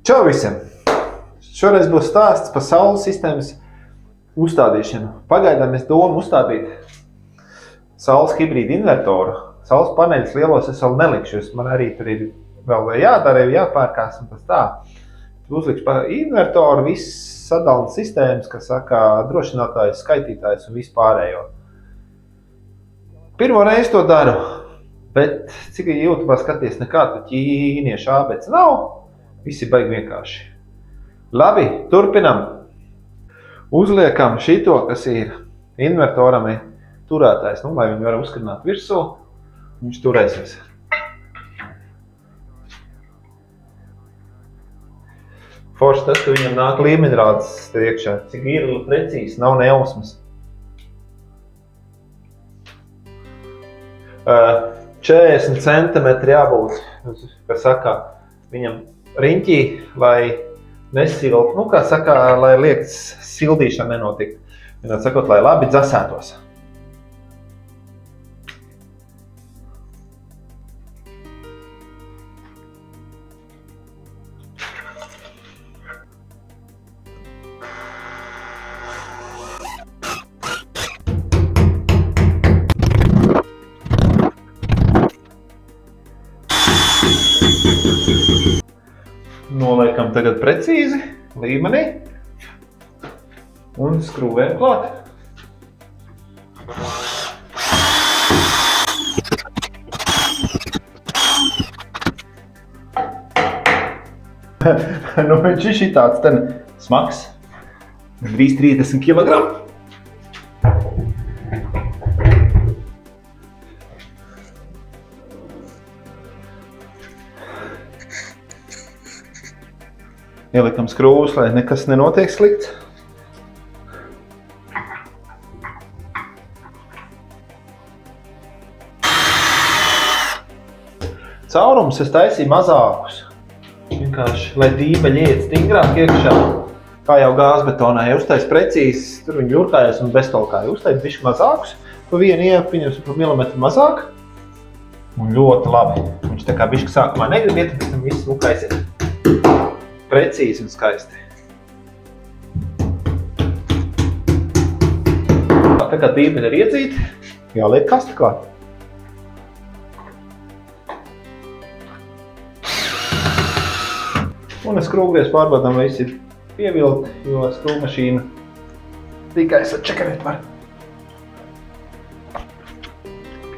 Čau visiem! Šoreiz būs stāsts par saules sistēmas uzstādīšanu. Pagaidām es domu uzstādīt saules hibrīdu invertoru. Saules paneļus lielos es vēl nelikšu, man arī tur ir vēl jādara, jāpērkās un tas tā. Uzlikšu par invertoru, viss sadalnes sistēmas, kas saka drošinātājs, skaitītājs un vispārējo. Pirmo reizi to daru, bet cik YouTube skaties, nekāda ķīniešu ābec nav. Visi baigi vienkārši. Labi, turpinam. Uzliekam šito, kas ir invertoram turētājs, lai viņu varam uzskrināt virsū. Viņš turēsies. Forši tas, ka viņam nāk līmeņrādes iekšā. Cik ir precīzi, nav nejausmas. 40 centimetri jābūt, kas saka, viņam riņķī, lai nesildu, kā saka, lai liekas sildīšana nenotiktu. Vienot sakot, lai labi dzasētos. Noliekam tagad precīzi, līmenī un skrūvējam klāt. Viņš ir šitāds ten smags, drīz 30 kg. Ielikam skrūvus, lai nekas nenotiek slikts. Caurumus es taisīju mazākus. Vienkārši, lai dībeļi iet stingrāk iekšā. Kā jau gāzbetonā, ja uztais precīzi, tur viņi ļurkājas un bestolkāja. Uztais bišķi mazākus, pa vienu iepiņus pa milimetru mazāk. Un ļoti labi. Viņš tā kā bišķi sākumā negrib iet, pēc tam viss kaisiet. Precīzi un skaisti. Tā kā dībeļi ir iedzīti, jāliek kasta klāt. Un es skrūvgriez pārbaudām, vai viss ir pievilti, jo skrūvmašīna tikai sačakarēt var.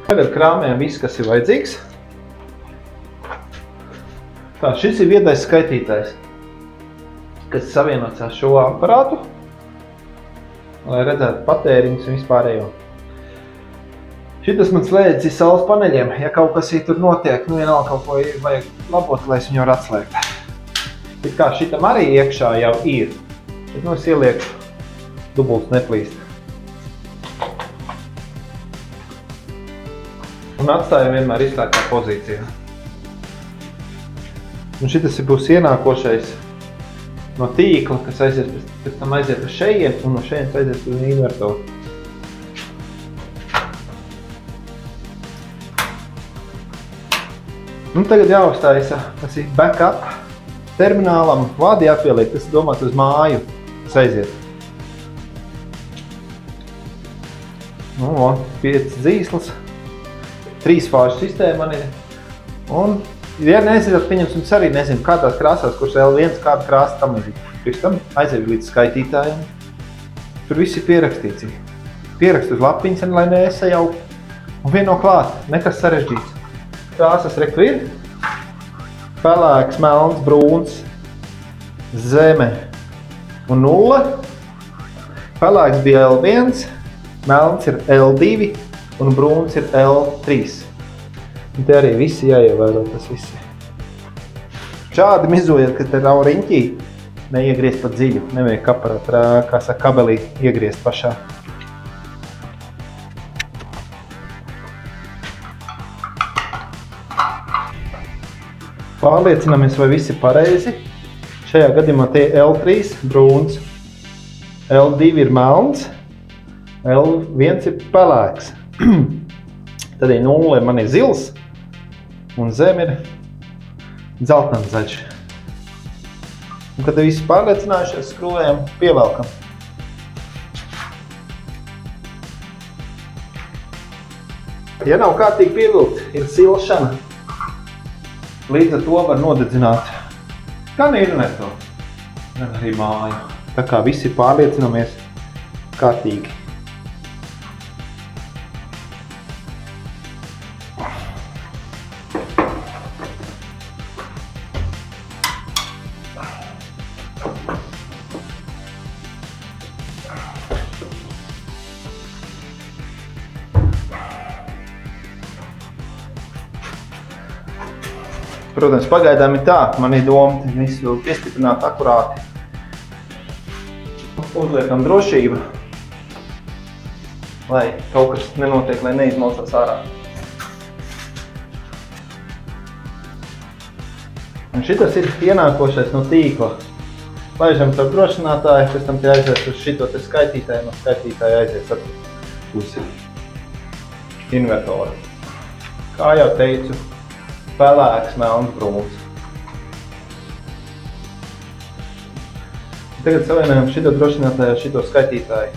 Tagad krāmējam viss, kas ir vajadzīgs. Tā, šis ir viedais skaitītājs, kas savienots ar šo aparātu, lai redzētu patēriņus un vispārējo. Šitas man slēdzis saules paneļiem, ja kaut kas tur notiek, vienalga kaut ko vajag labot, lai es viņu var atslēgt. It kā šitam arī iekšā jau ir, bet es ieliekšu dubults neplīst. Un atstāju vienmēr izslēgtā pozīcijā. Un šitas būs ienākošais no tīkla, kas aiziet, pēc tam aiziet uz šejien, un no šejienes aiziet uz invertoru. Un tagad jāuzstājas, tas ir backup terminālam, vādi jāpieliek, tas ir domāts uz māju, kas aiziet. 5 dzīslas, 3 fāžu sistēma man ir, un ja nezināt, pieņemsim, es arī nezinu, kādās krāsās, kuras L1, kāda krāsa tam ir. Pirms tam aizēju līdz skaitītājiem. Tur viss ir pierakstīts. Pierakst uz lapiņas, lai nesajauk. Un vien no klāt, nekas sarežģīts. Krāsas reku ir. Pelēks, melns, brūns, zeme un 0. Pelēks bija L1, melns ir L2 un brūns ir L3. Un te arī visi jāievēro tas visi. Šādi mizojiet, ka te nav riņķī, neiegriezt pa dziļu, nevajag aparātu, kā saka, kabelī iegriezt pašā. Pārliecināmies, vai viss ir pareizi. Šajā gadījumā tie L3 brūns, L2 ir melns, L1 ir pelēks. Tad ir 0 man ir zils. Un zem ir dzeltenzaļš. Un, kad visi pārliecinājušies, skrūvējam, pievelkam. Ja nav kārtīgi pievilkt, ir silšana. Līdz ar to var nodedzināt gan invertoru, gan arī māju. Tā kā visi pārliecinamies kārtīgi. Protams, pagaidām ir tā, man ir doma visu piestiprināt akurāti. Uzliekam drošību, lai kaut kas nenotiek, lai neizmalcās ārā. Un šitas ir ienākošais no tīkla. Laižam caur drošinātāju, pēc tam tie aizies uz šito te skaitītāju, no skaitītāja aizies uz invertoru. Kā jau teicu, pelēks, melns, brūns. Tagad savienojam šito drošinātāju ar šito skaitītāju.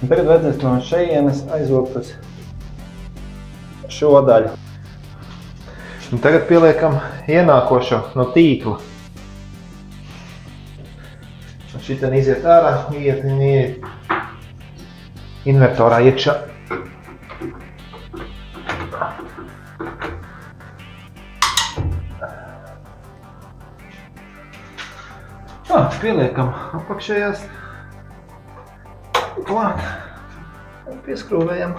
Un tagad vajadzēs no šejienes aizvilkt uz šo daļu. Un tagad pieliekam ienākošo no tīkla. Un šitien iziet ārā, iet invertorā iekšā. Pieliekam apakšējās klāt, pieskrūvējam.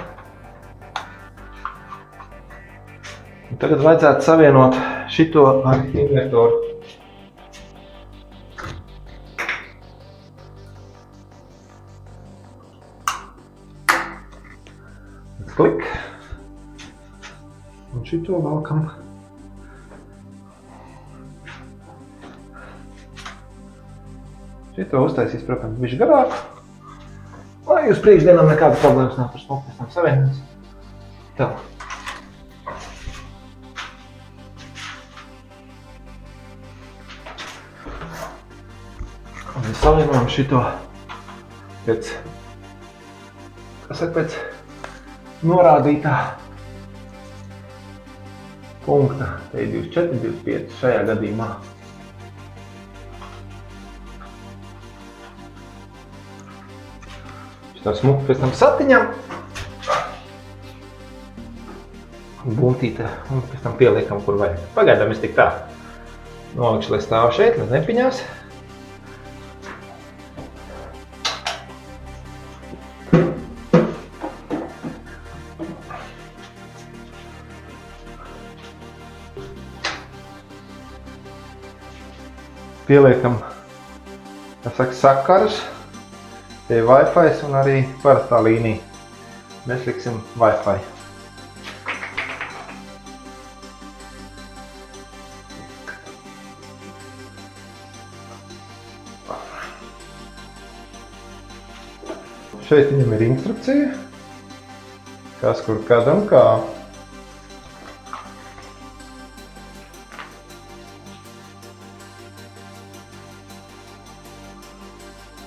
Un tagad vajadzētu savienot šito ar invertoru. Klik. Un šito valkam. Šito uztaisīs, protams, bišķi garāk. Lai uz priekšdienām nekāda problēmas nav par smuku, pēc tam savienots. Tā. Un mēs savienojam šito pēc, pēc norādītā punkta. Te ir 24, 25 šajā gadījumā. Šitā smuku pēc tam satiņam. Buntīte un pēc tam pieliekam, kur vajag. Pagaidām es tik tā nolikšu, lai stāv šeit, lai nepiņās. Pieliekam, tā saka, sakarus, te ir Wi-Fi un arī parastā līnija. Mēs liksim Wi-Fi. Šeit viņam ir instrukcija, kas kur kad un kā.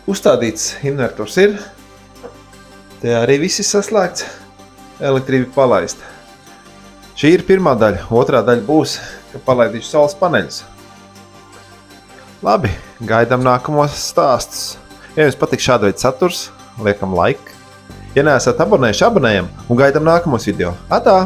Uzstādīts invertors ir, te arī viss ir saslēgts, elektrība palaista. Šī ir pirmā daļa, otrā daļa būs, ka palaidīšu saules paneļus. Labi, gaidām nākamos stāstus. Ja jums patīk šāda veida saturs, liekam like. Ja neesat abonējuši, abonējam un gaidām nākamos video. Atā!